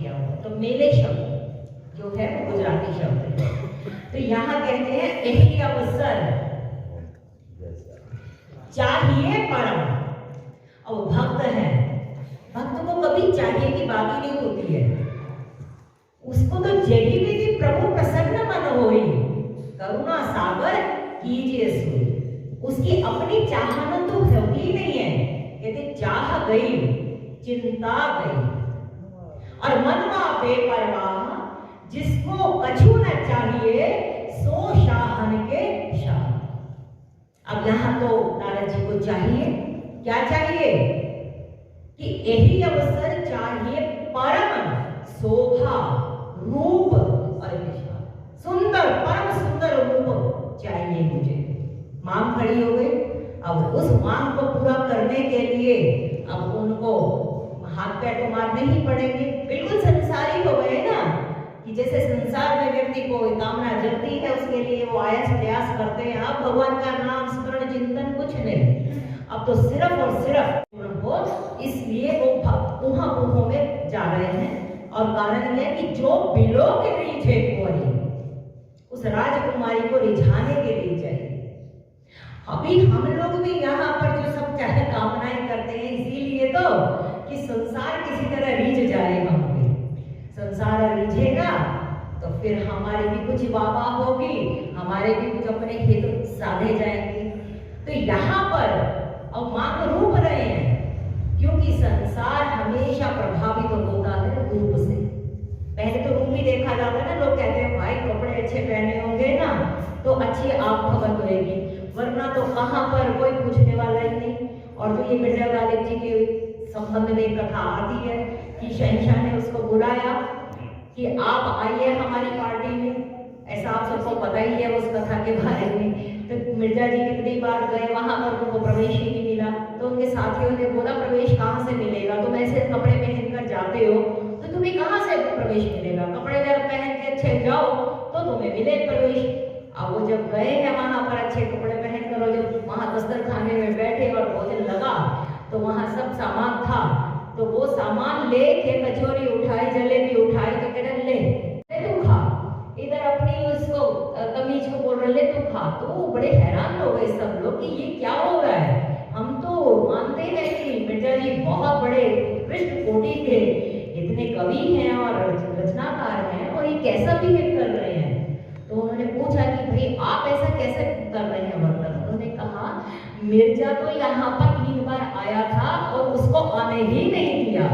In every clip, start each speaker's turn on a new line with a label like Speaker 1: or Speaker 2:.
Speaker 1: किया हुआ। तो मेले शब्द जो है वो गुजराती शब्द है। तो यहाँ कहते हैं यही अवसर चाहिए परम। अब भक्त है, भक्त को कभी चाहिए की बात ही नहीं होती है, उसको तो जही विधि प्रभु प्रसन्न मन होई, करुणा सागर कीजिए सोई। उसकी अपनी चाहना तो होती ही नहीं है, कहते चाह गई चिंता गई। और मनवा बेपरवाह जिसको कछु न चाहिए सो शाहन के शाह। अब यहां तो नारद जी को चाहिए, क्या चाहिए कि यही अवसर चाहिए परम शोभा रूप और निशा, सुंदर परम सुंदर रूप चाहिए मुझे। मांग खड़ी हो गई। अब उस मांग को पूरा करने के लिए अब उनको हाथ पैर तो मारने ही पड़ेंगे। बिल्कुल संसारी हो गए ना, कि जैसे संसार में व्यक्ति को कामना जलती है उसके लिए वो आयास प्रयास करते हैं। अब भगवान का नाम स्मरण चिंतन कुछ नहीं, अब तो सिर्फ और सिर्फ उनको, इसलिए वो ऊहा में जा रहे हैं। और कारण यह कि जो बिलो के रीझे कोई उस राजकुमारी को रिझाने के लिए चाहिए। अभी हम लोग भी यहाँ पर जो सब चाहे कामनाएं करते हैं इसीलिए तो कि संसार किसी तरह रीझ जाए। हम संसार रीझेगा तो फिर हमारी भी कुछ वाह होगी, हमारे भी कुछ अपने हित साधे जाएंगे। तो यहाँ पर अब मांग रूप रहे हैं, क्योंकि संसार हमेशा प्रभावित होता है रूप से। पहले तो रूप ही देखा जाता है ना, लोग कहते हैं भाई कपड़े अच्छे पहने होंगे ना तो अच्छी आंख भगत होएगी, वरना तो कहाँ पर कोई पूछने वाला ही नहीं। और जो ये मिर्जा गालिब जी के संबंध में एक कथा आती है कि शहंशाह ने उसको बुलाया कि आप आइए हमारी पार्टी में, ऐसा आप सबको पता ही है उस कथा के बारे में। तो मिर्जा जी कितनी बार गए, वहां पर उनको प्रवेश ही नहीं मिला। तो उनके साथियों ने बोला प्रवेश कहाँ से मिलेगा, तुम ऐसे कपड़े पहनकर जाते हो तो तुम्हें कहाँ से प्रवेश मिलेगा, कपड़े जब पहन के अच्छे जाओ तो तुम्हें मिले प्रवेश। अब वो जब गए हैं वहां पर अच्छे कपड़े पहन कर, और जब वहां दस्तरखाने में बैठे और भोजन लगा तो वहां सब सामान था, तो वो सामान लेके कचौरी उठाई, जलेबी उठाई, तो कह रहे ले तू खा, इधर अपनी उसको कमीज को बोल रहे ले तू खा। तो वो बड़े हैरान हो गए सब लोग कि ये क्या हो रहा है। हम तो मानते हैं कि मिर्जा जी बहुत बड़े उत्कृष्ट कोटि के इतने कवि हैं और रचनाकार हैं, और ये कैसा बिहेव कर रहे हैं। तो उन्होंने पूछा कि भाई आप ऐसा कैसे कर रहे हैं वर्तन। उन्होंने कहा मिर्जा तो यहाँ पर 3 बार आया था और उसको आने ही नहीं दिया,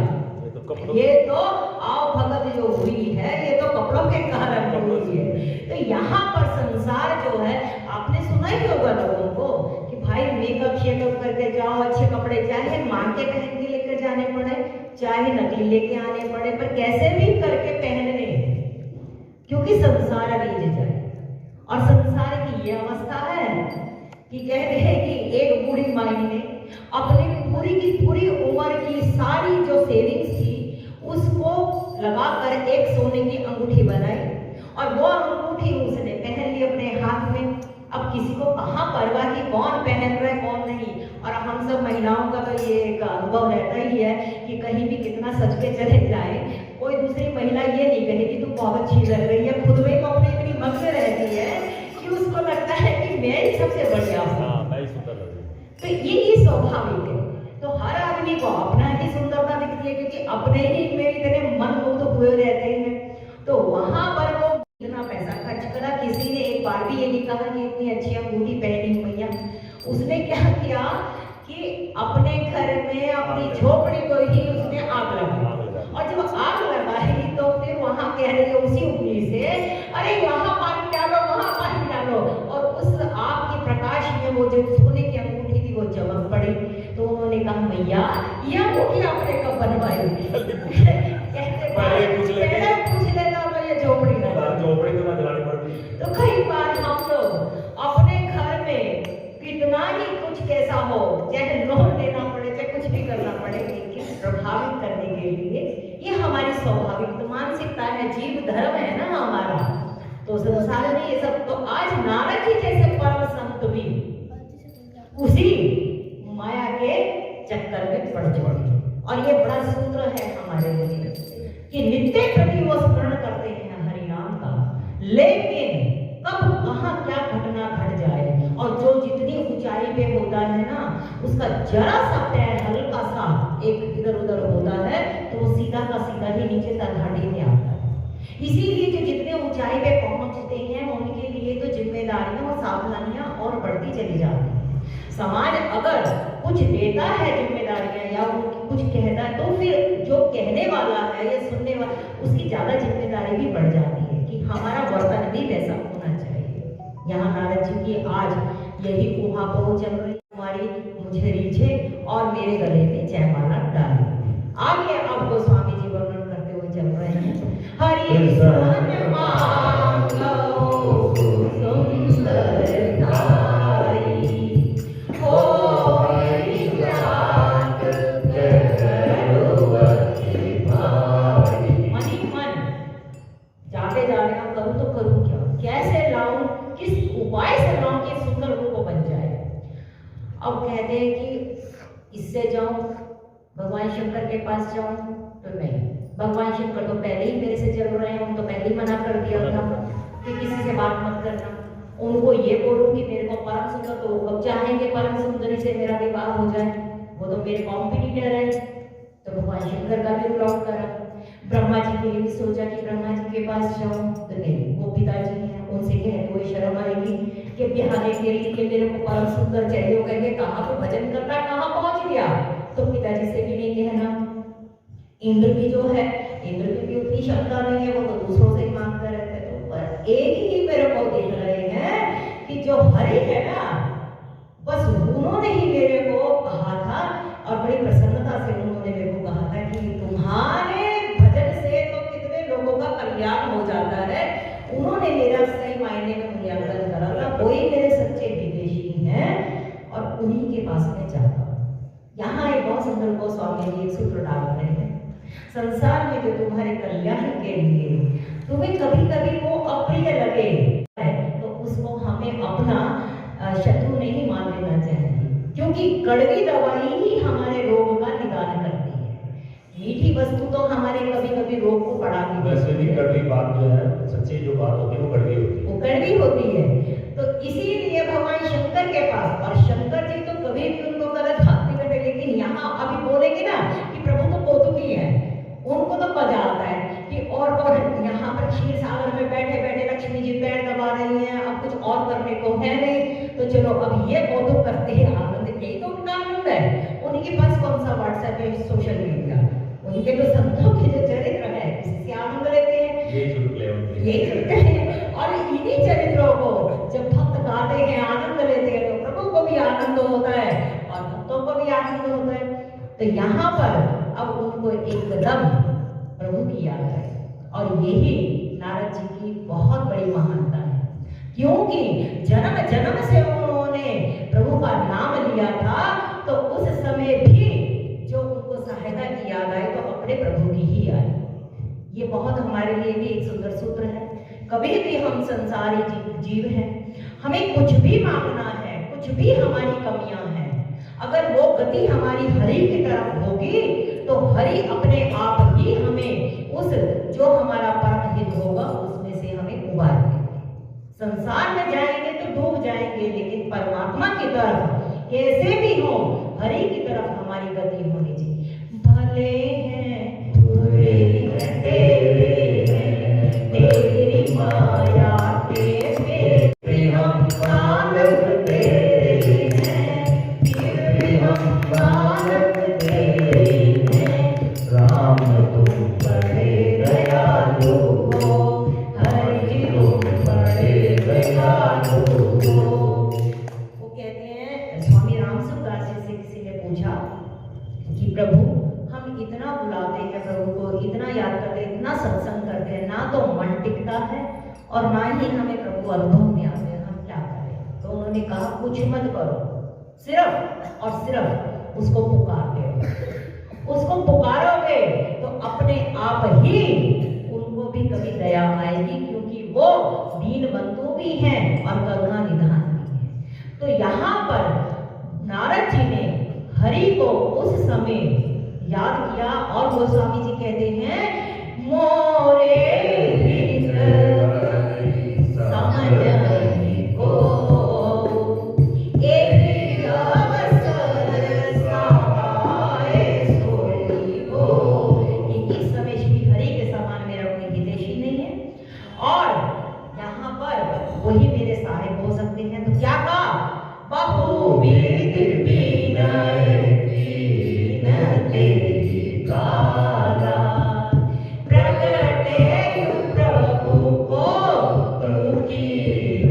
Speaker 1: ये तो आओ भगत जो हुई है ये तो कपड़ों के कारण हुई है। तो यहाँ पर संसार जो है, आपने सुना ही होगा लोगों को कि भाई मेकअप शेकअप करके जाओ, अच्छे कपड़े चाहे मांग के पहन के लेकर जाने पड़े, चाहे नकली लेके आने पड़े, पर कैसे भी करके पहनने, क्योंकि संसार रीझ जाए। और संसार की ये अवस्था है कि कहते हैं कि एक बूढ़ी माई ने अपने पूरी की पूरी उम्र की सारी जो सेविंग्स थी उसको लगाकर एक सोने की अंगूठी बनाई, और वो अंगूठी उसने पहन ली अपने हाथ में। अब किसी को कहाँ परवाह कि कौन पहन रहा है कौन नहीं। और हम सब महिलाओं का तो ये एक अनुभव रहता ही है कि कहीं भी कितना सज के चले जाए, कोई दूसरी महिला ये नहीं कहेगी तू बहुत अच्छी लग रही है, खुद में अपने इतनी मग्न रहती है कि उसको लगता है कि मैं ही सबसे बढ़िया हूँ। तो ये स्वाभाविक है। तो हर आदमी को अपना ही सुंदरता दिखती है, क्योंकि अपने ही में इतने मन मुग्ध हुए रहते हैं। तो वहां पर वो इतना पैसा खर्च करा। किसी ने एक बार भी ये नहीं कहा कि इतनी अच्छी अंगूठी पहनी मैया। उसने क्या किया कि अपने घर में अपनी झोपड़ी को ही उसने आग लगाई, और जब आग लगाई तो फिर वहां कह रही है उसी उंगली से अरे वहां पानी डालो वहां पानी डालो, और उस आग के प्रकाश में वो जो सोने की अंगूठी थी वो चमक पड़ी। तो उन्होंने कहा मैया यह अंगूठी आपने कब बनवाई। कहते पहले पूछ लेना तो ये झोपड़ी तो ना जलानी पड़ती। तो कई बार हम लोग अपने घर में कितना ही कुछ कैसा हो, चाहे लोन लेना पड़े चाहे कुछ भी करना पड़े, लेकिन प्रभावित करने के लिए ये हमारी स्वाभाविक मानसिकता है, जीव धर्म है ना हमारा। तो संसार में ये सब, तो आज नारद जी जैसे परम संत भी उसी माया के चक्कर में पड़ चुके, और ये बड़ा सूत्र है हमारे लिए। कि नित्य प्रति वो स्मरण करते हैं हरि नाम का, लेकिन कब कहाँ क्या घटना घट जाए, और जो जितनी ऊंचाई पे होता है ना, उसका जरा सा पैर हल्का सा एक इधर उधर होता है तो वो सीधा का सीधा ही नीचे तक घाटी में आता है। इसीलिए जो जितने ऊंचाई पे पहुंचते हैं उनके लिए तो जिम्मेदारियां और सावधानियां और बढ़ती चली जाती है। समाज अगर कुछ देता है जिम्मेदारियां या उनकी कुछ कहता है, तो फिर जो कहने वाला है या सुनने वाला, उसकी ज्यादा जिम्मेदारी भी बढ़ जाती है कि हमारा वर्तन भी वैसा होना चाहिए। यहाँ नारद जी की आज यही ऊहापोह चल रही, तुम्हारी मुझे रीझे और मेरे गले में जयमाला डाली। आगे अब गोस्वामी जी वर्णन करते हुए चल रहे हैं, हरि सन मांगो सुंदरताई, हो हरि जात करोवति भाई। मनी मन जाते जाते अब करूँ तो करूँ क्या, कैसे लाऊं, किस उपाय से लाऊं कि सुंदर रूप बन जाए। अब कहते हैं कि इससे जाऊं, भगवान शंकर के पास जाऊं, तो नहीं, भगवान शंकर तो पहले ही मेरे से चल रहे हैं, उनको पहले ही मना कर दिया था कि किसी से बात मत करना। उनको ये बोलूं कि मेरे को परम सुंदर, तो वो कब चाहेंगे परम सुंदरी से मेरा विवाह हो जाए, वो तो मेरे कॉम्पिटिटर है। तो भगवान शंकर का भी ब्लॉक करा। ब्रह्मा जी के लिए भी सोचा कि ब्रह्मा जी के पास जाऊं, तो नहीं, वो पिताजी हैं, उनसे कहते हुए शर्म आएगी कि बिहाने के लिए मेरे को परम सुंदर चाहिए, हो गए कहाँ को भजन करना, कहाँ पहुंच गया। तो पिताजी से भी नहीं कहना। इंद्र भी जो है, इंद्र की भी उतनी क्षमता नहीं है, वो तो दूसरों से ही मांगते रहते हैं। तो पर एक ही मेरे को देख रहे हैं कि जो हरि है ना, बस उन्होंने ही मेरे को कहा था, और बड़ी प्रसन्नता से उन्होंने मेरे को कहा था कि तुम्हारे भजन से तो कितने लोगों का कल्याण हो जाता है। उन्होंने मेरा सही मायने में मूल्यांकन करा था, वही मेरे सच्चे विदेशी हैं और उन्हीं के पास में जाता हूँ। यहाँ एक बहुत सुंदर गोस्वामी जी एक सूत्र डाल रहे हैं, संसार में जो तुम्हारे कल्याण के लिए तुम्हें कभी कभी वो अप्रिय लगे तो उसको हमें अपना शत्रु नहीं मान लेना चाहिए, क्योंकि कड़वी दवाई ही हमारे रोग का निदान करती है। मीठी वस्तु तो हमारे कभी कभी रोग को बढ़ा देती है।
Speaker 2: वैसे भी कड़वी बात जो है, सच्ची जो बात होती है वो कड़वी होती है,
Speaker 1: वो कड़वी होती है। तो इसीलिए भगवान शंकर के पास, और शंकर जी तो कभी भी उनको गलत हाथ नहीं करते, लेकिन यहाँ अभी बोलेंगे ना कि प्रभु तो कौतुकी है, उनको तो मजा आता है कि और यहाँ पर क्षीर सागर में बैठे बैठे लक्ष्मी जी पैर दबा रही हैं, अब कुछ और करने को है नहीं, तो चलो अब ये कौतुक करते हैं, आनंद, यही तो उनका आनंद है। उनके पास कौन सा व्हाट्सएप है, सोशल मीडिया, उनके तो संतों के जो चरित्र है इससे आनंद लेते हैं,
Speaker 2: ये चुटकुले होते हैं,
Speaker 1: ये चुटकुले हैं। और इन्हीं चरित्रों को जब भक्त गाते हैं, आनंद लेते हैं, तो प्रभु को भी आनंद होता है और भक्तों को भी आनंद होता है। तो यहाँ पर अब उनको एकदम प्रभु की याद है, और यही नारद जी की बहुत बड़ी महानता है, क्योंकि जन्म जन्म से उन्होंने प्रभु का नाम लिया था, तो उस समय भी जो उनको सहायता की याद आए तो अपने प्रभु की ही आई। ये बहुत हमारे लिए भी एक सुंदर सूत्र है। कभी भी हम संसारी जीव हैं, हमें कुछ भी मांगना है, कुछ भी हमारी कमियां हैं, अगर वो गति हमारी हरि की तरफ होगी तो हरि अपने आप ही हमें उस जो हमारा परम हित होगा उसमें से हमें उबार देंगे। संसार में जाएंगे तो डूब जाएंगे, लेकिन परमात्मा की तरफ कैसे भी हो, हरि की तरफ हमारी गति होनी चाहिए। भले हैं बुरे हैं तेरे हैं, तेरी माया के मेरे हम बालक तेरे हैं, फिर भी हम बालक तेरे हैं।
Speaker 2: राम तुम बड़े दयालु हो,
Speaker 1: हरि तुम
Speaker 2: बड़े दयालु हो।
Speaker 1: वो कहते हैं, स्वामी रामसुदास जी से किसी ने पूछा कि प्रभु हम इतना बुलाते हैं, प्रभु को इतना याद करते हैं, इतना सत्संग करते हैं, ना तो मन टिकता है और ना ही हमें प्रभु अनुभव में आते हैं, हम क्या करें। तो उन्होंने कहा कुछ मत करो, सिर्फ और सिर्फ उसको पुकारते हो। उसको पुकारोगे तो अपने आप ही उनको भी कभी दया आएगी, क्योंकि वो दीन बंधु भी हैं और करुणा निधान भी है। तो यहाँ पर नारद जी ने हरि को उस समय याद किया, और गोस्वामी जी कहते हैं मोरे समझने को एक अवसर समाए सोई हो। कि इस समय श्री हरि के समान मेरा कोई हितैषी नहीं है और यहाँ पर वही मेरे साहेब हो सकते हैं। तो क्या कहा? बहुविध विनय कीनते काला प्रगटे प्रभु को तुकी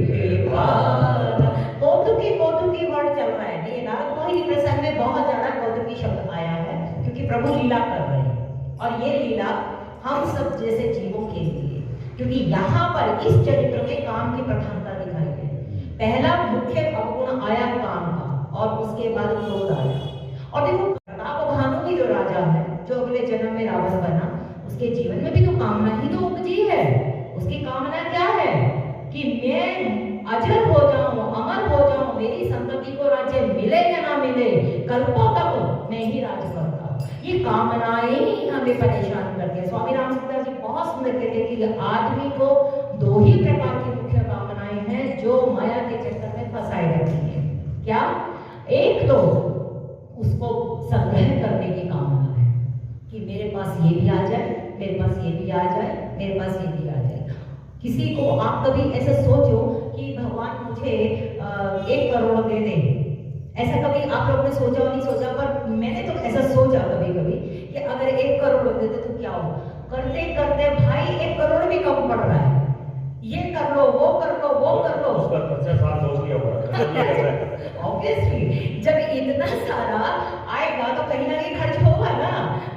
Speaker 1: कृपाला। कौतुकी वर्ड चल रहा है। ये नारद मोहिनी प्रसंग में बहुत ज्यादा कौतुकी शब्द आया है क्योंकि प्रभु लीला कर रहे हैं और ये लीला हम सब जैसे जीवों के लिए, क्योंकि यहाँ पर इस चरित्र में काम की प्रधानता दिखाई है। पहला मुख्य अवगुण आया काम का और उसके बाद क्रोध आया। और देखो प्रताप भानु की जो राजा है, जो अगले जन्म में रावण बना, उसके जीवन में भी तो कामना ही तो उपजी है। उसकी कामना क्या है कि मैं अजर हो जाऊं, अमर हो जाऊं, मेरी संतति को राज्य मिले या ना मिले, कल्पों तक मैं ही राज करता। ये कामनाएं ही हमें परेशान करती है। स्वामी रामचंद्र जी बहुत सुंदर कहते हैं कि आदमी को दो ही प्रकार की मुख्य कामनाएं हैं जो माया के चक्कर में फंसाई रहती है। क्या? एक तो उसको संग्रह करने की कामना है कि मेरे पास ये भी आ जाए, मेरे पास ये भी आ जाए, मेरे पास ये भी आ जाए। किसी को आप कभी ऐसा सोचो कि भगवान मुझे 1 करोड़ दे दे, ऐसा कभी आप लोगों ने सोचा नहीं सोचा, पर मैंने तो ऐसा सोचा कभी कभी कि अगर 1 करोड़ दे दे तो क्या हो। करते करते भाई 1 करोड़ भी कम पड़ रहा है, ये कर लो, वो कर लो, वो कर लो।
Speaker 2: उसका खर्चा साथ सोच लिया होगा।
Speaker 1: ऑब्वियसली जब इतना सारा आएगा तो कहीं ना कहीं खर्च होगा ना,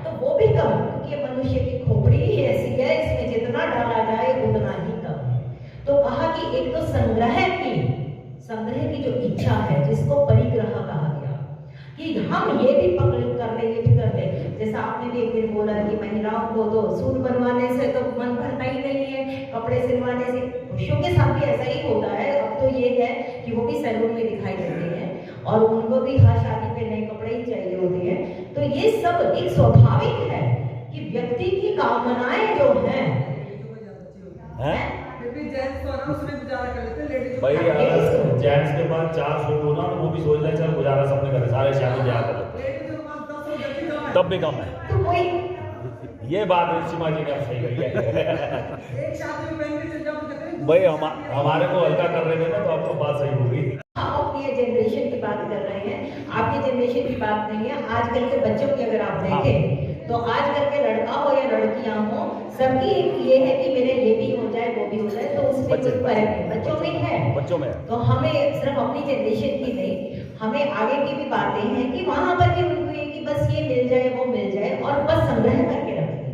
Speaker 1: तो वो भी कम, क्योंकि मनुष्य की खोपड़ी ही ऐसी है, इसमें जितना डाला जाए उतना ही कम है। तो कहा कि एक तो संग्रह की जो इच्छा है, जिसको परिग्रह कहा गया, कि हम ये भी पकड़ कर ले, ये भी कर ले। जैसा आपने भी एक दिन बोला कि महिलाओं को तो सूट बनवाने से तो मन भरता ही नहीं है, कपड़े सिलवाने से। पुरुषों के साथ भी ऐसा ही होता है। अब तो ये है कि वो भी सैलून में दिखाई देते हैं और उनको भी हर शादी पे नए कपड़े ही चाहिए होते हैं। तो ये सब एक स्वाभाविक है कि व्यक्ति की कामनाएं जो हैं
Speaker 2: भाई अगर जेंट्स के पास 4 सूट हो ना तो वो भी सोच रहे चल गुजारा सबने करे, सारे शादी ब्याह कर लेते हैं, तब भी कम है।
Speaker 1: तो कोई
Speaker 2: ये बात सीमा जी ने सही कही है। भाई हमारे को हल्का कर रहे थे ना, तो आपको बात सही होगी।
Speaker 1: आप अपनी जनरेशन की बात कर रहे हैं, आपकी जनरेशन की बात नहीं है। आजकल के बच्चों की अगर आप देखें तो आजकल के लड़का हो या लड़कियां हो, सबकी ये है कि मेरे ये भी हो जाए, वो भी हो जाए। तो उसमें कुछ फर्क है, बच्चों में है।
Speaker 2: बच्चों में
Speaker 1: तो हमें सिर्फ अपनी जनरेशन की नहीं, हमें आगे की भी बातें हैं कि वहां पर भी उनको ये कि बस ये मिल जाए, वो मिल जाए और बस संग्रह करके रखें।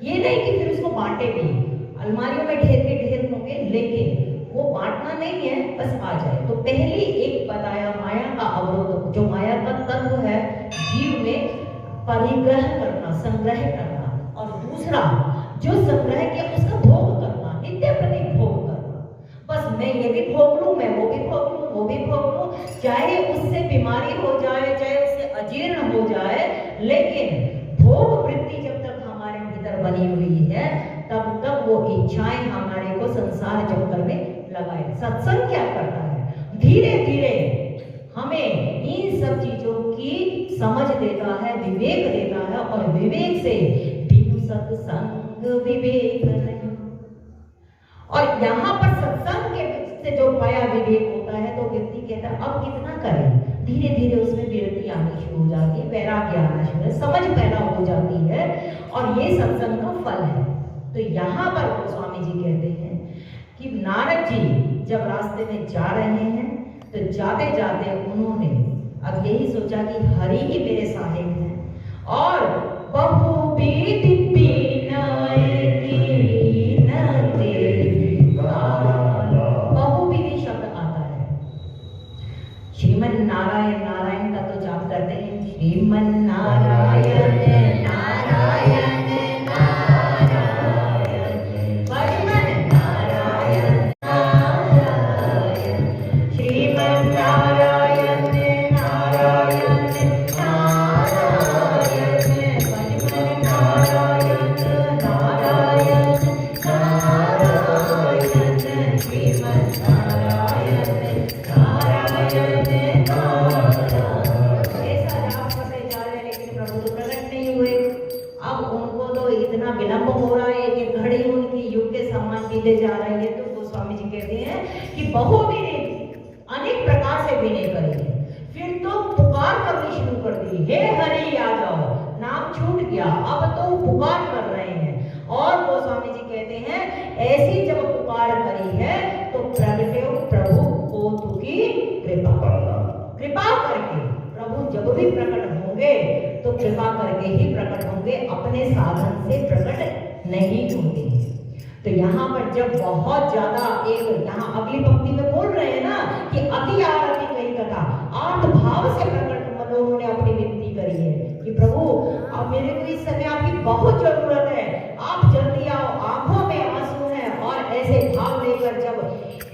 Speaker 1: ये नहीं कि फिर उसको बांटे भी, अलमारियों में ढेर के ढेर होंगे, लेकिन वो बांटना नहीं है, बस आ जाए। तो पहली एक बताया माया का अवरोध, जो माया का तत्व है जीव में, परिग्रह करना, संग्रह करना। और दूसरा जो संग्रह किया उसका भोग करना, नित्य प्रति भोग करना। बस मैं ये भी भोग लूं, मैं वो भी भोग लूं, वो भी भोग लूं, चाहे उससे बीमारी हो जाए, चाहे उससे अजीर्ण हो जाए, लेकिन भोग वृत्ति जब तक हमारे भीतर बनी हुई है तब तक वो इच्छाएं हमारे को संसार चक्कर में लगाए। सत्संग क्या करता है? धीरे धीरे हमें इन सब चीजों की समझ देता है, विवेक देता है, और विवेक से बिनु सत्संग विवेक नहीं। और यहाँ पर सत्संग के से जो पाया विवेक होता है तो व्यक्ति कहता है अब कितना करें। धीरे धीरे उसमें विरति आनी शुरू हो जाती है, वैराग्य आना शुरू है, समझ पैदा हो जाती है, और ये सत्संग का फल है। तो यहाँ पर स्वामी जी कहते हैं कि नारद जी जब रास्ते में जा रहे हैं तो जाते जाते उन्होंने अब यही सोचा कि हरि ही मेरे साहेब हैं, और बहुविध विनय कीनते काला। बहुविधि शब्द आता है। श्रीमन नारायण, नारायण का तो जाप करते हैं, श्रीमन नारायण नारायण नारायण पीते जा रही है तो गोस्वामी जी कहते हैं कि बहु विनय अनेक प्रकार से विनय करेंगे। फिर तो पुकार करनी शुरू कर दी, हे हरि आ जाओ, नाम छूट गया, अब तो पुकार कर रहे हैं। और गोस्वामी जी कहते हैं ऐसी जब पुकार करी है तो प्रगटे प्रभु को तुकी कृपा करके, प्रभु जब भी प्रकट होंगे तो कृपा करके ही प्रकट होंगे, अपने साधन से प्रकट नहीं होंगे। तो यहाँ पर जब बहुत ज्यादा एक यहाँ अगली पंक्ति में बोल रहे हैं ना कि अति आरती कही कथा, आर्त भाव से प्रकट मतलब उन्होंने अपनी विनती करी है कि प्रभु अब मेरे को इस समय आपकी बहुत जरूरत है, आप जल्दी आओ, आंखों में आंसू है। और ऐसे भाव लेकर जब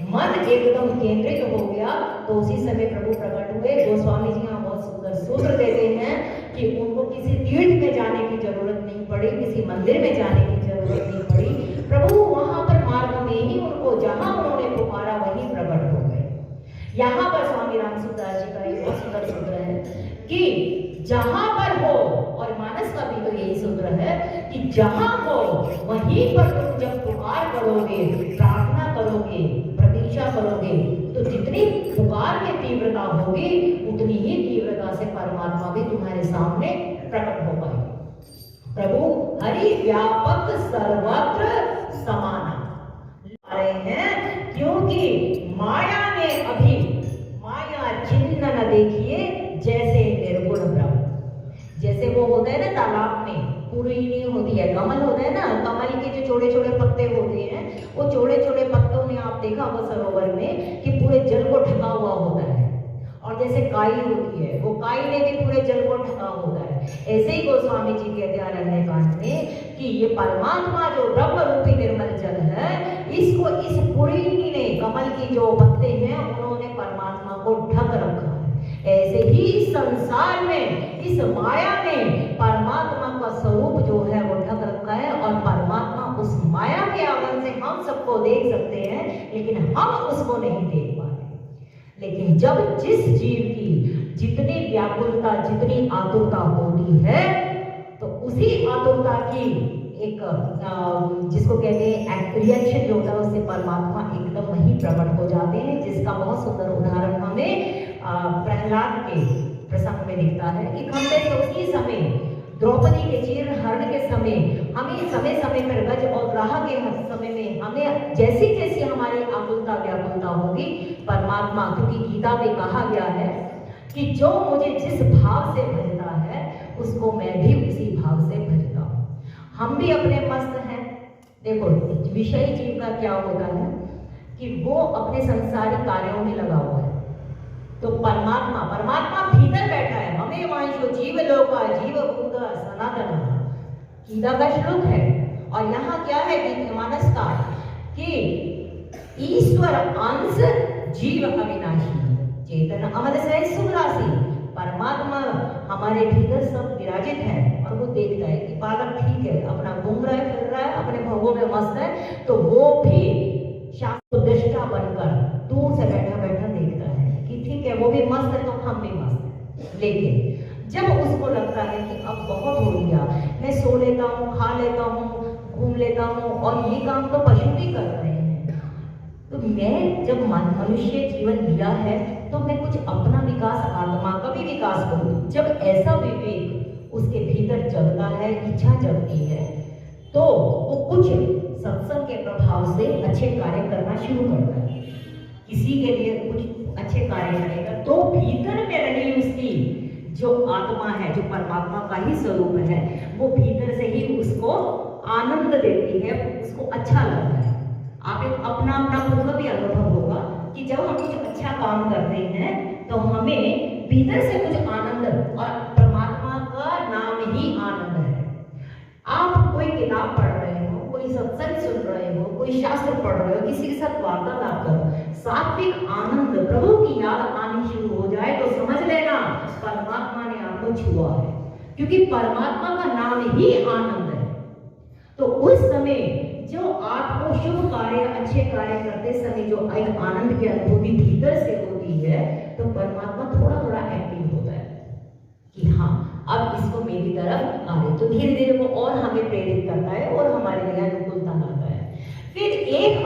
Speaker 1: मन एकदम केंद्रित हो गया तो उसी समय प्रभु प्रकट हुए। गोस्वामी जी यहाँ बहुत सुंदर सूत्र देते हैं कि उनको किसी तीर्थ में जाने की जरूरत नहीं पड़ी, किसी मंदिर में जाने की जरूरत नहीं पड़ी, प्रभु वहां पर मार्ग में ही उनको जहां उन्होंने पुकारा वहीं प्रकट हो गए। यहाँ पर स्वामी रामसूदास जी का एक बहुत सुंदर सूत्र है कि जहां पर हो, और मानस का भी तो यही सूत्र है कि जहां हो वहीं पर तुम जब पुकार करोगे, प्रार्थना करोगे, प्रतीक्षा करोगे, तो जितनी पुकार में तीव्रता होगी उतनी ही तीव्रता से परमात्मा भी तुम्हारे सामने प्रकट हो पाएगा। प्रभु हरि व्यापक सर्वत्र समाना रहे हैं, क्योंकि माया ने अभी माया चिन्ह न देखिए जैसे निर्गुण ब्रह्म। जैसे वो होता है ना तालाब में पूरी नहीं होती है, कमल होता है ना, कमल के जो छोटे छोटे पत्ते होते हैं, वो छोटे छोटे पत्तों ने आप देखा वो सरोवर में कि पूरे जल को ढका हुआ होता है। और जैसे काई होती है, वो काई ने भी पूरे जल को ढका होता है। ऐसे ही गोस्वामी जी कहते हैं अरण्यकांड में कि ये परमात्मा जो ब्रह्म रूपी निर्मल जल है, इसको इस पुरीनी ने, कमल की जो पत्ते हैं उन्होंने परमात्मा को ढक रखा है। ऐसे ही इस संसार में, इस माया में परमात्मा का स्वरूप जो है वो ढक रखा है, और परमात्मा उस माया के आगमन से हम सबको देख सकते हैं लेकिन हम उसको नहीं देख पाते। लेकिन जब जिस जीव की जितनी व्याकुलता, जितनी आतुरता होती है, तो उसी आतुरता की एक जिसको कहते हैं रिएक्शन जो होता है, उससे परमात्मा एकदम वहीं प्रकट हो जाते हैं। जिसका बहुत सुंदर उदाहरण हमें प्रहलाद के प्रसंग में दिखता है कि हमने तो उसी समय द्रौपदी के चीर हरण के समय, हमें समय समय पर गज और ग्राह के समय में हमें जैसी जैसी हमारी आकुलता व्याकुलता होगी, परमात्मा, क्योंकि गीता में कहा गया है कि जो मुझे जिस भाव से भजता है उसको मैं भी उसी भाव से भजता हूँ। हम भी अपने मस्त हैं। देखो विषयी जीव का क्या होता है कि वो अपने संसारिक कार्यों में लगा हुआ है, तो परमात्मा भीतर बैठा है। हमें वांशो जीव लोका जीव भूत सनातन, गीता का श्लोक है। और यहाँ क्या है मानस का कि ईश्वर अंश जीव अविनाशी, चेतन अमल से सुग्रासी। परमात्मा हमारे भीतर सब विराजित है और वो देखता है कि बालक ठीक है, अपना घूम रहा है, फिर रहा है, अपने भोगों में मस्त है, तो वो भी शास्त्र दृष्टा बनकर दूर से बैठा बैठा देखता है कि ठीक है वो भी मस्त है तो हम भी मस्त हैं। लेकिन जब उसको लगता है कि अब बहुत हो गया, मैं सो लेता हूँ, खा लेता हूँ, घूम लेता हूँ, और ये काम तो पशु भी कर रहे हैं, तो मैं जब मनुष्य जीवन लिया है तो मैं कुछ अपना विकास, आत्मा का भी विकास करूँ। जब ऐसा विवेक उसके भीतर जगता है, इच्छा जगती है, तो वो कुछ सत्संग के प्रभाव से अच्छे कार्य करना शुरू करता है। किसी के लिए कुछ अच्छे कार्य करेगा तो भीतर में रही उसकी जो आत्मा है, जो परमात्मा का ही स्वरूप है, वो भीतर से ही उसको आनंद देती है, उसको अच्छा लगता है। आप एक अपना खुद का भी अनुभव होगा कि जब हम कुछ अच्छा काम करते हैं तो हमें भीतर से कुछ आनंद, और परमात्मा का नाम ही आनंद है। आप कोई किताब पढ़ रहे हो, कोई सत्संग सुन रहे हो, कोई शास्त्र पढ़ रहे हो, किसी के साथ वार्तालाप करो, सात्विक आनंद, प्रभु की याद आनी शुरू हो जाए तो समझ लेना परमात्मा ने आपको छुआ है, क्योंकि परमात्मा का नाम ही आनंद है। तो उस समय जो आपको शुभ कार्य, अच्छे कार्य करते समय जो एक आनंद की अनुभूति भीतर से होती है, तो परमात्मा थोड़ा थोड़ा एक्टिव होता है कि हाँ अब इसको मेरी तरफ आए, तो धीरे धीरे वो और हमें प्रेरित करता है और हमारे लिए अनुकूलता लाता है। फिर एक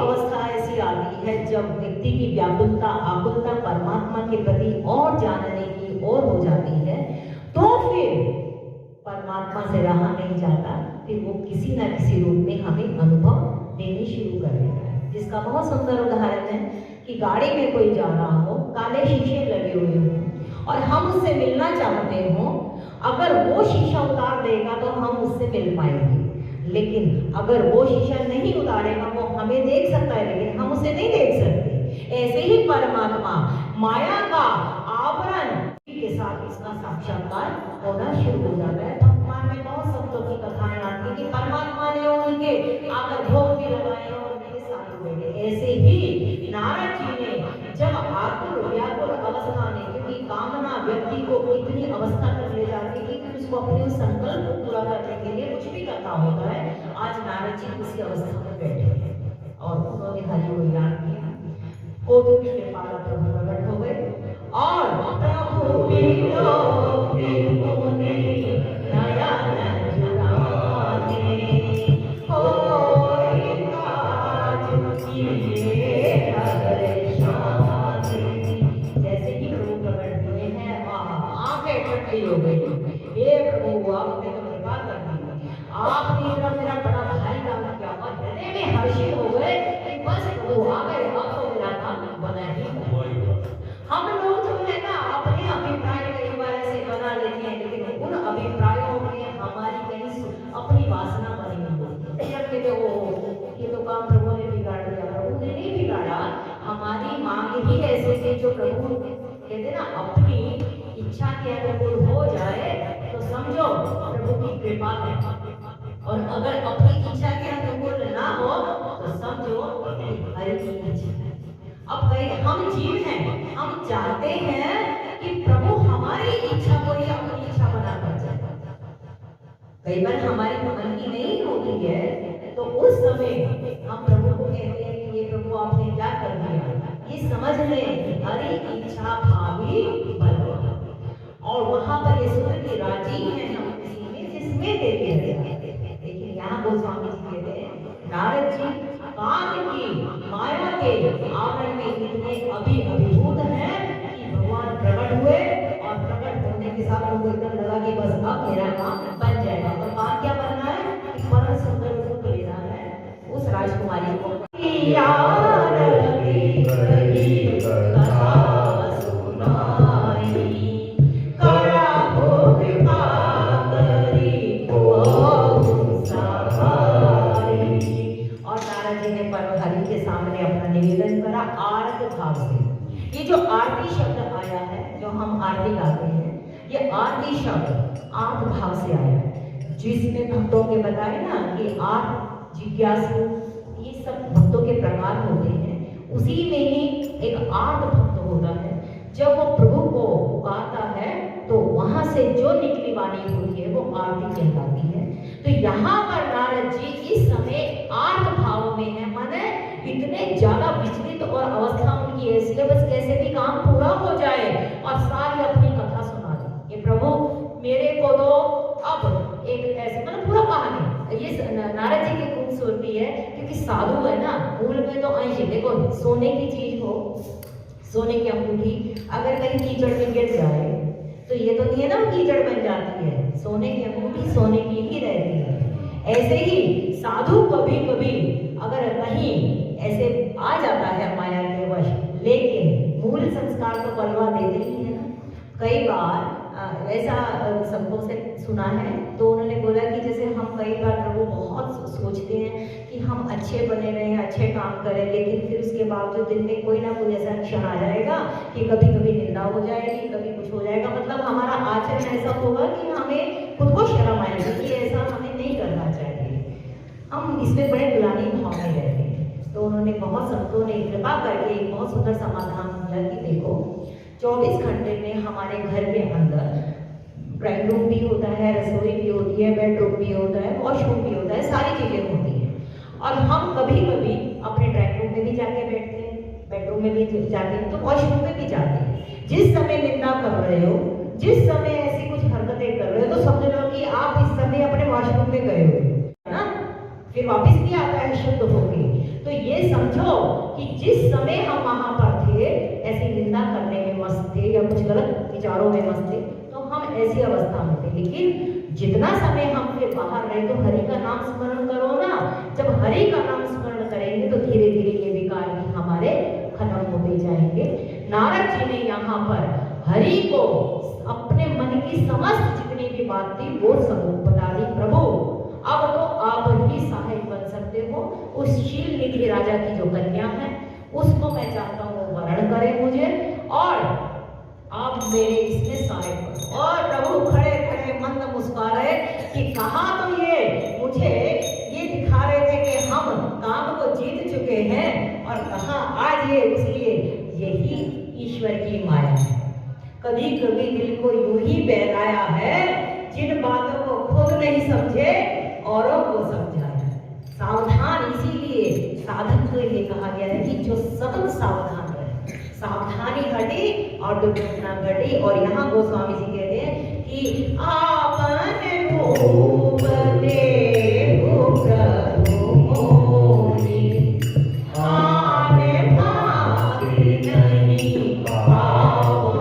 Speaker 1: से रहा नहीं जाता, फिर वो किसी ना किसी रूप में हमें अनुभव देने शुरू कर देता है। जिसका बहुत सुंदर उदाहरण है कि गाड़ी में कोई जा रहा हो, काले शीशे लगे हुए हों और हम उससे मिलना चाहते हो, अगर वो शीशा उतार देगा तो हम उससे मिल पाएंगे, लेकिन अगर वो शीशा नहीं उतारेगा वो हमें देख सकता है लेकिन हम उसे नहीं देख सकते। ऐसे ही परमात्मा माया का आवरण के साथ इसका साक्षात्कार होना शुरू हो जाता है। भगवान में बहुत संतों की कथाएं आती है कि परमात्मा ने उनके आकर भोग भी लगाए और उनके साथ हुए। ऐसे ही नारद जी ने जब आकुल व्याकुल अवस्था में, क्योंकि कामना व्यक्ति को इतनी अवस्था तक ले जाती है कि उसको अपने उस संकल्प को पूरा करने के लिए कुछ भी करना होता है। आज नारद जी उसी अवस्था में बैठे हैं और उन्होंने हरि को याद किया, कोटि के पाला प्रभु प्रकट हो गए और प्रभु मिलो मुनि नयन जुड़ाने, कोई काज किए हर शाने। जैसे ही प्रभु प्रकट हुए हैं आंखें ठंडी हो गई। हे प्रभु आपने तो कृपा कर दी, आपने मेरा बड़ा भाई काम किया और हृदय में हर्षित हो गए कि बस प्रभु आ गए, अब तो मेरा काम बना ही। हम लोग जो है ना अपने अभिप्राय कई बार ऐसे बना लेते हैं, लेकिन उन अभिप्रायों में हमारी कहीं अपनी वासना बनी होती है। ये तो काम प्रभु ने बिगाड़ दिया, प्रभु ने नहीं बिगाड़ा, हमारी मांग ही ऐसे थी जो प्रभु कहते ना अपनी इच्छा के अनुकूल हो जाए तो समझो प्रभु की कृपा है, और अगर अपनी इच्छा के अनुकूल ना हो तो समझो हरि की इच्छा है। अब कई हम जीव हैं, हम चाहते हैं कि प्रभु हमारी इच्छा को ही अपनी इच्छा बना कर जाए। कई बार हमारी मन की नहीं होती है तो उस समय हम प्रभु को कहते हैं कि ये प्रभु आपने क्या कर दिया, ये समझ लें कि हरि इच्छा भावी बल, और वहां पर ये सूत्र की राजी है हम किसी में जिसमें देते हैं। लेकिन यहाँ गोस्वामी जी कहते हैं नारद जी काल की माया के आवरण में इतने अभिभूत हैं कि भगवान प्रकट हुए और प्रकट होने के साथ उनको एकदम लगा कि बस अब मेरा काम बन जाएगा। और काम क्या बनना है कि परम सुंदर रूप लेना है उस राजकुमारी को। निवेदन करा आरत भाव से। ये जो आरती शब्द आया है, जो हम आरती गाते हैं, ये आरती शब्द आर्त भाव से आया है, जिसमें भक्तों के बताए ना कि आर्त, जिज्ञासु, ये सब भक्तों के प्रकार होते हैं। उसी में ही एक आर्त भक्त होता है, जब वो प्रभु को पुकारता है तो वहां से जो निकली वाणी होती है वो आरती कहलाती है। तो यहाँ पर नारद जी इस समय आर्त भाव में है, माने इतने ज्यादा विचलित और अवस्था उनकी ऐसी है बस कैसे भी काम पूरा हो जाए और सारी अपनी कथा सुना दे। ये प्रभु मेरे को तो अब एक ऐसे मतलब पूरा कहानी ये नारद जी की खूबसूरती है, क्योंकि साधु है ना, मूल में तो अंश देखो, सोने की चीज हो, सोने की अंगूठी अगर कहीं कीचड़ में गिर जाए तो ये तो नहीं है ना कीचड़ बन जाती है, सोने की अंगूठी सोने की ही रहती है। ऐसे ही साधु कभी कभी अगर कहीं ऐसे आ जाता है माया के वश, लेकिन मूल संस्कार तो बलवा देते ही है ना। कई बार ऐसा सबको से सुना है, तो उन्होंने बोला कि जैसे हम कई बार प्रभु बहुत सोचते हैं कि हम अच्छे बने रहें, अच्छे काम करें, लेकिन फिर उसके बावजूद दिन में कोई ना कोई ऐसा क्षण आ जाएगा कि कभी कभी निंदा हो जाएगी, कभी कुछ हो जाएगा, मतलब हमारा आचरण ऐसा होगा कि हमें खुद को शर्म आएगी कि ऐसा हमें नहीं करना चाहिए, हम इसमें बड़े ग्लानि भाव में रहते हैं। तो उन्होंने बहुत संतों ने कृपा करके एक बहुत सुंदर समाधान दिया कि देखो 24 घंटे में हमारे घर के अंदर ड्राइंग रूम भी होता है, रसोई भी होती है, बेडरूम भी होता है, वॉशरूम भी होता है, सारी चीजें होती हैं। और हम कभी कभी अपने ड्राइंग रूम में भी जाके बैठते हैं, बेडरूम में भी जाते हैं, तो वॉशरूम में भी जाते हैं। जिस समय निंदा कर रहे हो, जिस समय ऐसी कुछ हरकतें कर रहे हो, तो समझ लो कि आप इस समय अपने वॉशरूम में गए हो, है ना, फिर वापस भी आता है शुद्ध होके। तो ये समझो कि जिस समय हम वहां पर थे ऐसी निंदा करने में मस्त थे या कुछ गलत विचारों में मस्त थे, तो हम ऐसी अवस्था में थे। लेकिन जितना समय हम फिर बाहर रहे तो हरि का नाम स्मरण करो ना। जब हरि का नाम स्मरण करेंगे तो धीरे धीरे ये विकार भी हमारे खत्म होते जाएंगे। नारद जी ने यहाँ पर हरि को अपने मन की समस्त जितनी भी बात थी वो सब बता दी। प्रभु अब तो आप ही सहायक बन सकते हो। उस शील निधि राजा की जो कन्या है उसको मैं चाहता हूँ वर्ण करे मुझे और आप मेरे इसमें सहायक बनो। और प्रभु खड़े खड़े मंद मुस्कुराए कि कहा तो ये मुझे ये दिखा रहे थे कि हम काम को जीत चुके हैं और कहा आज ये इसलिए यही ईश्वर की माया है। कभी कभी दिल को यूं ही बहलाया है जिन बातों को खुद नहीं समझे औरों को समझाया। सावधान इसीलिए साधक को ये कहा गया है कि जो सतत सावधान रहे। सावधानी हटी और दुर्घटना घटी। और यहाँ गोस्वामी जी कहते हैं कि आपने भूप देहु प्रभु मोहि, आने भांति नहीं पावो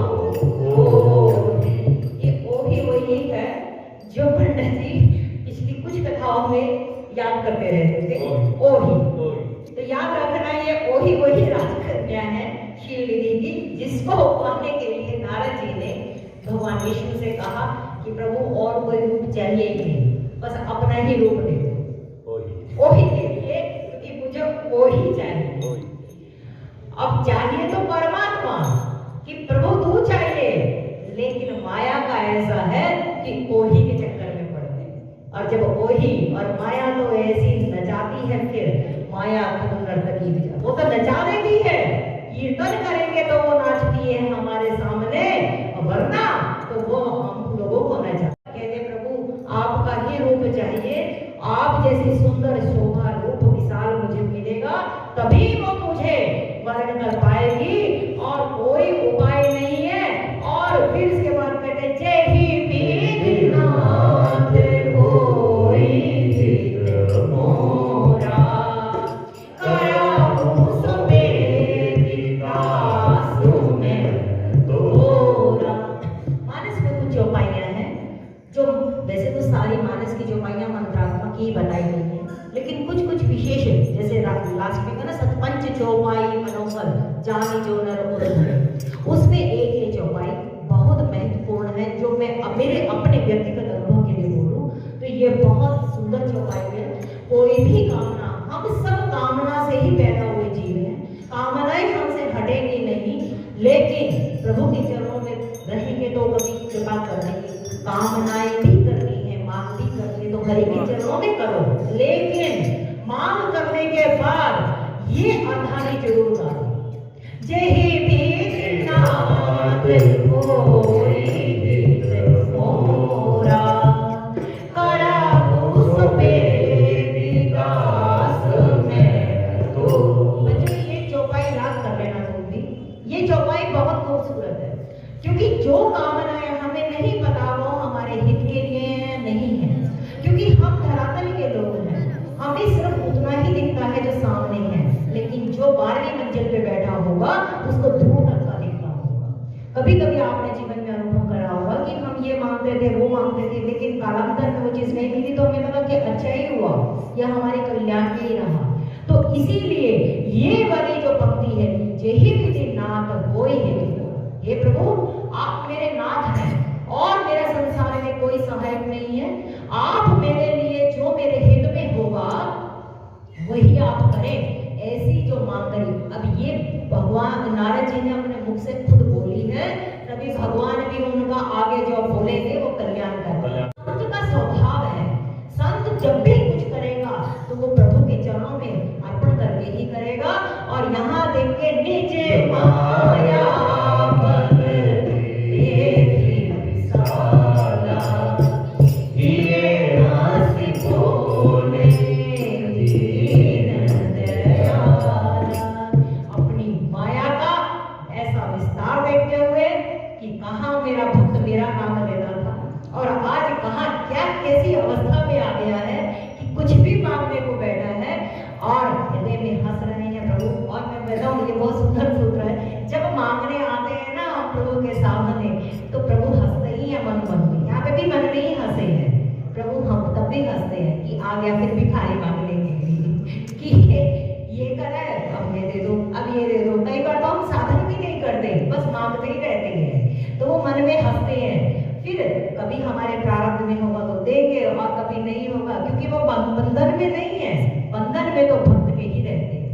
Speaker 1: ओहि। ये ओहि वही है जो पंडित जी पिछली कुछ कथाओं में याद करते रहते थे। ओहि तो याद रखना, ये ओहि वही राजकन्या है शील निधि की, जिसको पाने के लिए नारद जी ने भगवान विष्णु से कहा कि प्रभु और कोई रूप चाहिए ही नहीं, बस अपना ही रूप दे दो। ओहि के लिए क्योंकि मुझे ओहि चाहिए। अब चाहिए तो परमात्मा कि प्रभु तू चाहिए, लेकिन माया का ऐसा है कि ओहि के चक्कर में पड़ते हैं। और जब ओहि और माया तो ऐसी नचाती है, फिर माया खुद नर्तकी भी वो तो नचा देती है। कीर्तन करेंगे तो वो नाचती है हमारे सामने, वरना तो वो हम लोगों को नचा। कहते प्रभु आपका ही रूप चाहिए, आप जैसी सुंदर शोभा रूप विशाल मुझे मिलेगा तभी वो मुझे वर्ण कर पाएगी, और कोई उपाय नहीं है। और फिर इसके बाद कहते जय ही विधिनाथ कोई चित्र मोरा, वैसे तो सारी मानस की चौपाइयां मंत्रात्मक ही बताई गई है, लेकिन कुछ कुछ विशेष है। जैसे लास्ट में ना सतपंच चौपाई मनोहर जानी जो नर और उसमें एक ये चौपाई बहुत महत्वपूर्ण है, जो मैं मेरे अपने व्यक्तिगत अनुभव के लिए बोलूं तो ये बहुत सुंदर चौपाई है। कोई भी कामना, हम सब कामना से ही पैदा हुए जीव हैं, कामनाएं हमसे हटेगी नहीं, लेकिन प्रभु के चरणों में रहेंगे तो कभी कृपा करेंगे। कामनाएं भी करनी है, मांग भी करनी है तो हरि के चरणों में करो, लेकिन मांग करने के बाद ये अधारी जरूर करो। जय ही विधिनाथ कोई चित्र मोरा, कराहु सबे विकास में तो। बच्चों ये चौपाई याद कर लेना तुम भी। ये चौपाई बहुत खूबसूरत है, क्योंकि जो कामनाएं हमें नहीं पता वो हमारे हित के लिए नहीं है, क्योंकि हम धरातल के लोग हैं, हमें सिर्फ उतना ही दिखता है जो सामने है, लेकिन जो 12वीं मंजिल पे बैठा होगा उसको दूर तक का दिखता होगा। कभी कभी आपने जीवन में अनुभव करा होगा कि हम ये मांगते थे वो मांगते थे, लेकिन कालांतर में वो चीज नहीं मिली तो हमें लगा कि अच्छा ही हुआ या हमारे कल्याण में ही रहा। तो इसीलिए ये वाली जो पंक्ति है, जय ही विधिनाथ कोई है, हे प्रभु आप मेरे नाथ हैं और मेरा संसार में कोई सहायक नहीं है, आप मेरे लिए जो मेरे हित में होगा वही आप करें, ऐसी जो मांग करी। अब ये भगवान नारद जी ने अपने मुख से खुद बोली है, तभी भगवान भी उनका आगे जो बोलेंगे वो कल्याण करेंगे। संत का स्वभाव है, संत जब भी कुछ करेगा तो वो प्रभु के चरणों में अर्पण करके ही करेगा। और यहाँ देख के नीचे माया मेरा भक्त मेरा नाम लेता था, गया फिर भिखारी मांगने के लिए कि ये कर है, अब ये दे दो, अब ये दे दो। कई बार तो हम साधन भी नहीं करते, बस मांगते ही रहते हैं, तो वो मन में हंसते हैं। फिर कभी हमारे प्रारब्ध में होगा तो देंगे और कभी नहीं होगा, क्योंकि वो बंधन में नहीं है, बंधन में तो भक्त के ही रहते हैं।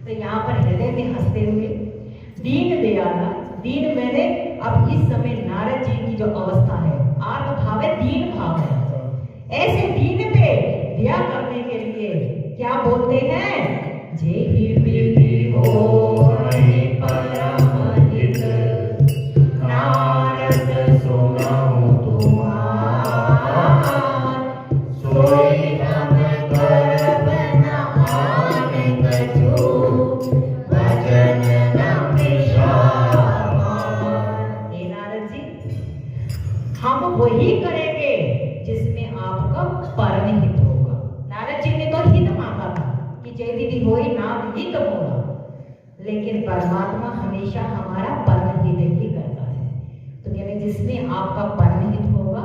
Speaker 1: तो यहाँ पर हृदय में हंसते हुए दीन दयाला, दीन मैंने अब इस समय नारद जी की जो अवस्था है, आत्म भाव है, दीन भाव है, ऐसे दीन पे दया करने के लिए क्या बोलते हैं, जेहि विधि होई परम हित, नारद सुनहु तुम्हार, सोई हम करब न आन कछु, भजन न विषाद। हे नारद जी, हम वही करेंगे जिसमें आपका परम हित होगा। नारद जी ने तो हित मांगा था कि जय विधि होई नाम हित होगा, लेकिन परमात्मा हमेशा हमारा परम हित ही करता है। तो कहते जिसमें आपका परम हित होगा,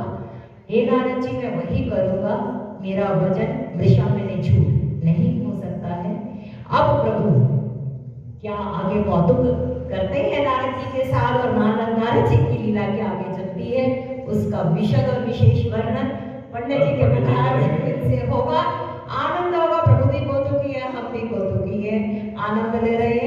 Speaker 1: हे नारद जी मैं वही करूंगा, मेरा वचन वृषा में छूट नहीं हो सकता है। अब प्रभु क्या आगे कौतुक करते हैं नारद जी के साथ, और नारद जी की लीला के आगे चलती है, उसका विशद और विशेष वर्णन पंडित जी के मुखार से होगा। आनंद होगा, प्रभु भी कौतुकी है, हम भी कौतुकी है, आनंद ले रहे हैं।